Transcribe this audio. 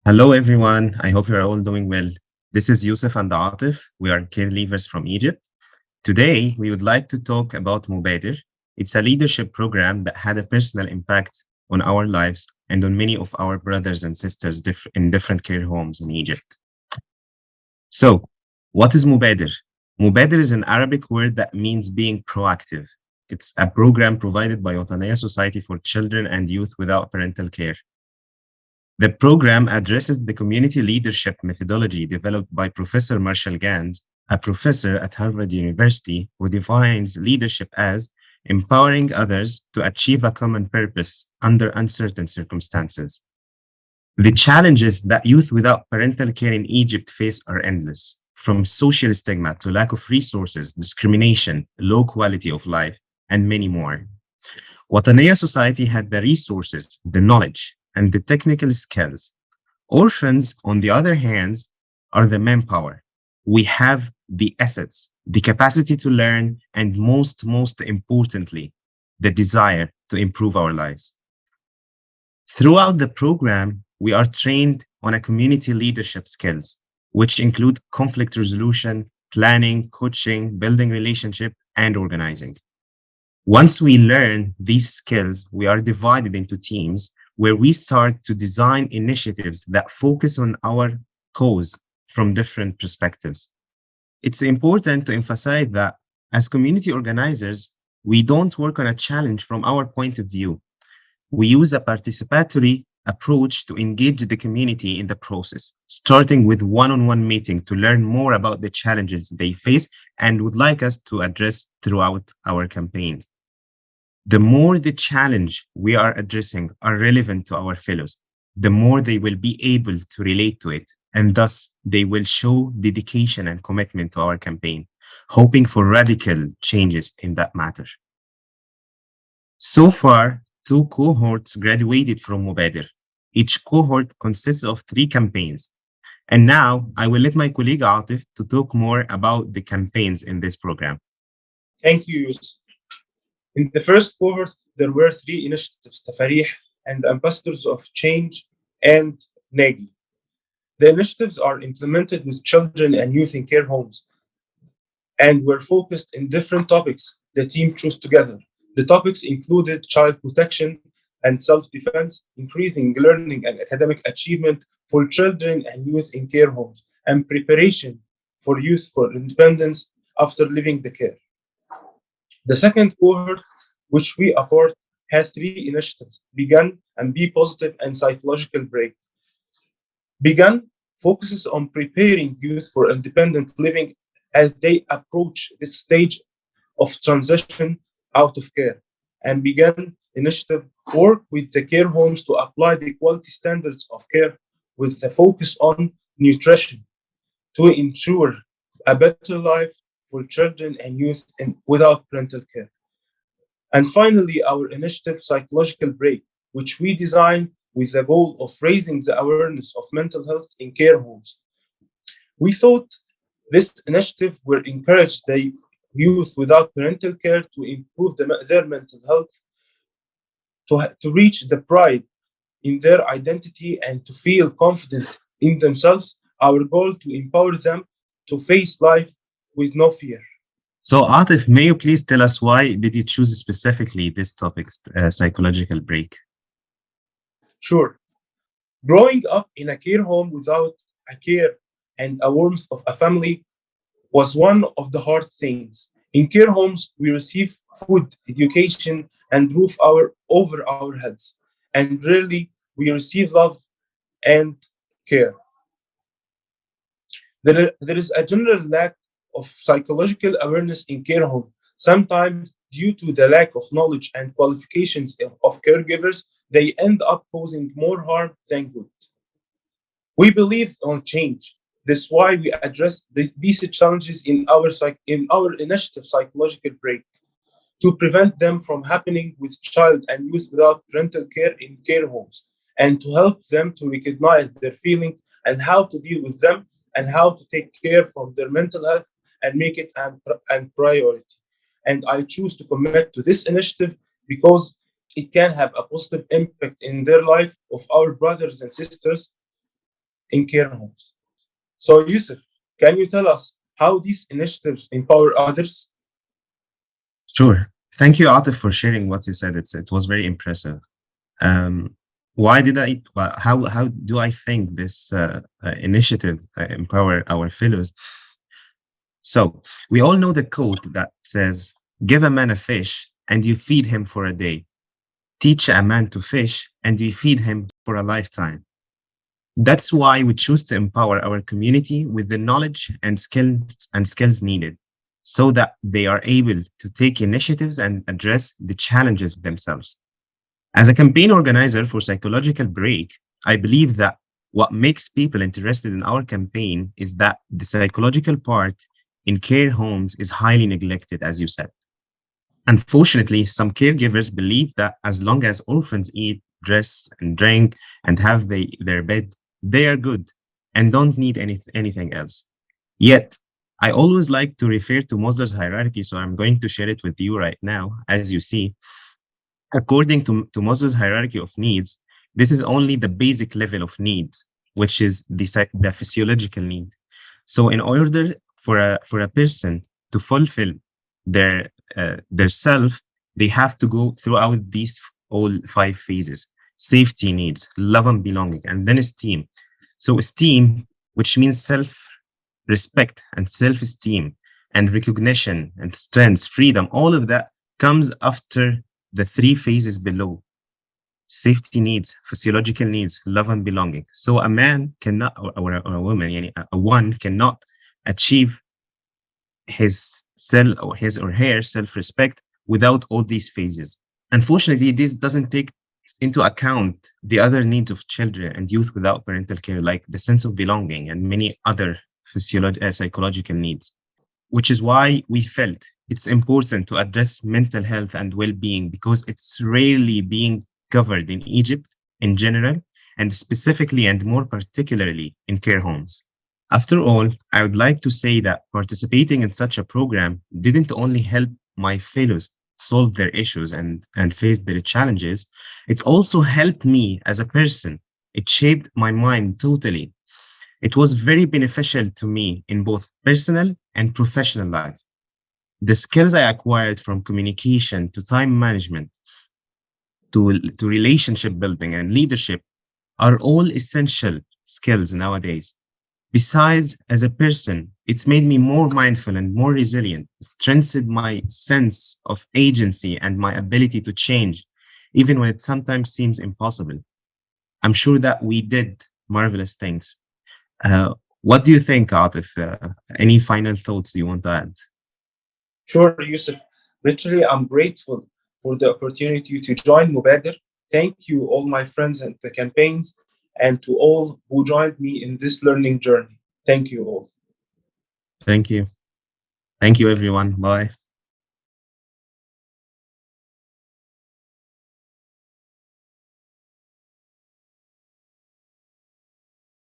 Hello, everyone. I hope you're all doing well. This is Yusuf and Atif. We are care leavers from Egypt. Today, we would like to talk about Mubadir. It's a leadership program that had a personal impact on our lives and on many of our brothers and sisters in different care homes in Egypt. So, what is Mubadir? Mubadir is an Arabic word that means being proactive. It's a program provided by wataneya Society for Children and Youth Without Parental Care. The program addresses the community leadership methodology developed by Professor Marshall Gans, a professor at Harvard University who defines leadership as empowering others to achieve a common purpose under uncertain circumstances. The challenges that youth without parental care in Egypt face are endless, from social stigma to lack of resources, discrimination, low quality of life, and many more. Wataneya Society had the resources, the knowledge, and the technical skills. Orphans, on the other hand, are the manpower. We have the assets, the capacity to learn, and most importantly, the desire to improve our lives. Throughout the program, we are trained on a community leadership skills, which include conflict resolution, planning, coaching, building relationship, and organizing. Once we learn these skills, we are divided into teams where we start to design initiatives that focus on our cause from different perspectives. It's important to emphasize that as community organizers, we don't work on a challenge from our point of view. We use a participatory approach to engage the community in the process, starting with one-on-one meeting to learn more about the challenges they face and would like us to address throughout our campaigns. The more the challenge we are addressing are relevant to our fellows, the more they will be able to relate to it, and thus they will show dedication and commitment to our campaign, hoping for radical changes in that matter. So far, two cohorts graduated from Mubadir. Each cohort consists of three campaigns. And now I will let my colleague Atif to talk more about the campaigns in this program. Thank you, Yusuf. In the first cohort, there were three initiatives, Tafarih and Ambassadors of Change and Nagi. The initiatives are implemented with children and youth in care homes and were focused in different topics the team chose together. The topics included child protection and self-defense, increasing learning and academic achievement for children and youth in care homes, and preparation for youth for independence after leaving the care. The second cohort, which we apport, has three initiatives: Begun and Be Positive and Psychological Break. Begun focuses on preparing youth for independent living as they approach this stage of transition out of care. And Begun initiative work with the care homes to apply the quality standards of care with the focus on nutrition to ensure a better life for children and youth without parental care. And finally, our initiative, Psychological Break, which we designed with the goal of raising the awareness of mental health in care homes. We thought this initiative will encourage the youth without parental care to improve their mental health, to reach the pride in their identity and to feel confident in themselves. Our goal to empower them to face life with no fear. So, Atif, may you please tell us why did you choose specifically this topic, psychological break? Sure. Growing up in a care home without a care and a warmth of a family was one of the hard things. In care homes, we receive food, education, and over our heads, and rarely we receive love and care. There is a general lack of psychological awareness in care homes, sometimes due to the lack of knowledge and qualifications of caregivers. They end up causing more harm than good. We believe on change. That's why we address these challenges in our initiative, Psychological Break, to prevent them from happening with child and youth without parental care in care homes, and to help them to recognize their feelings and how to deal with them and how to take care from their mental health and make it a priority. And I choose to commit to this initiative because it can have a positive impact in their life of our brothers and sisters in care homes. So, Yusuf, can you tell us how these initiatives empower others? Sure. Thank you, Atif, for sharing what you said. It was very impressive. Um, why did I? How do I think this initiative empower our fellows? So we all know the quote that says, "Give a man a fish, and you feed him for a day. Teach a man to fish, and you feed him for a lifetime." That's why we choose to empower our community with the knowledge and skills needed, so that they are able to take initiatives and address the challenges themselves. As a campaign organizer for Psychological Break, I believe that what makes people interested in our campaign is that the psychological part in care homes is highly neglected, as you said. Unfortunately, some caregivers believe that as long as orphans eat, dress, and drink, and have their bed, they are good and don't need anything else. Yet, I always like to refer to Maslow's hierarchy, so I'm going to share it with you right now. As you see, according to Maslow's hierarchy of needs, this is only the basic level of needs, which is the physiological need. So, in order for a person to fulfill their self, they have to go throughout these all five phases: safety needs, love and belonging, and then esteem. So, esteem, which means self respect and self esteem and recognition and strength, freedom, all of that comes after the three phases below: safety needs, physiological needs, love and belonging. So a man cannot, or a woman, yani a one cannot achieve his or her self-respect without all these phases. Unfortunately, this doesn't take into account the other needs of children and youth without parental care, like the sense of belonging and many other psychological needs, which is why we felt it's important to address mental health and well-being because it's rarely being covered in Egypt in general, and specifically and more particularly in care homes. After all, I would like to say that participating in such a program didn't only help my fellows solve their issues and face their challenges, it also helped me as a person. It shaped my mind totally. It was very beneficial to me in both personal and professional life. The skills I acquired from communication to time management to relationship building and leadership are all essential skills nowadays. Besides, as a person, it's made me more mindful and more resilient, strengthened my sense of agency and my ability to change, even when it sometimes seems impossible. I'm sure that we did marvelous things. What do you think, Atif? Any final thoughts you want to add? Sure, Yusuf. Literally, I'm grateful for the opportunity to join Mubadir. Thank you, all my friends and the campaigns, and to all who joined me in this learning journey. Thank you all. Thank you. Thank you, everyone. Bye.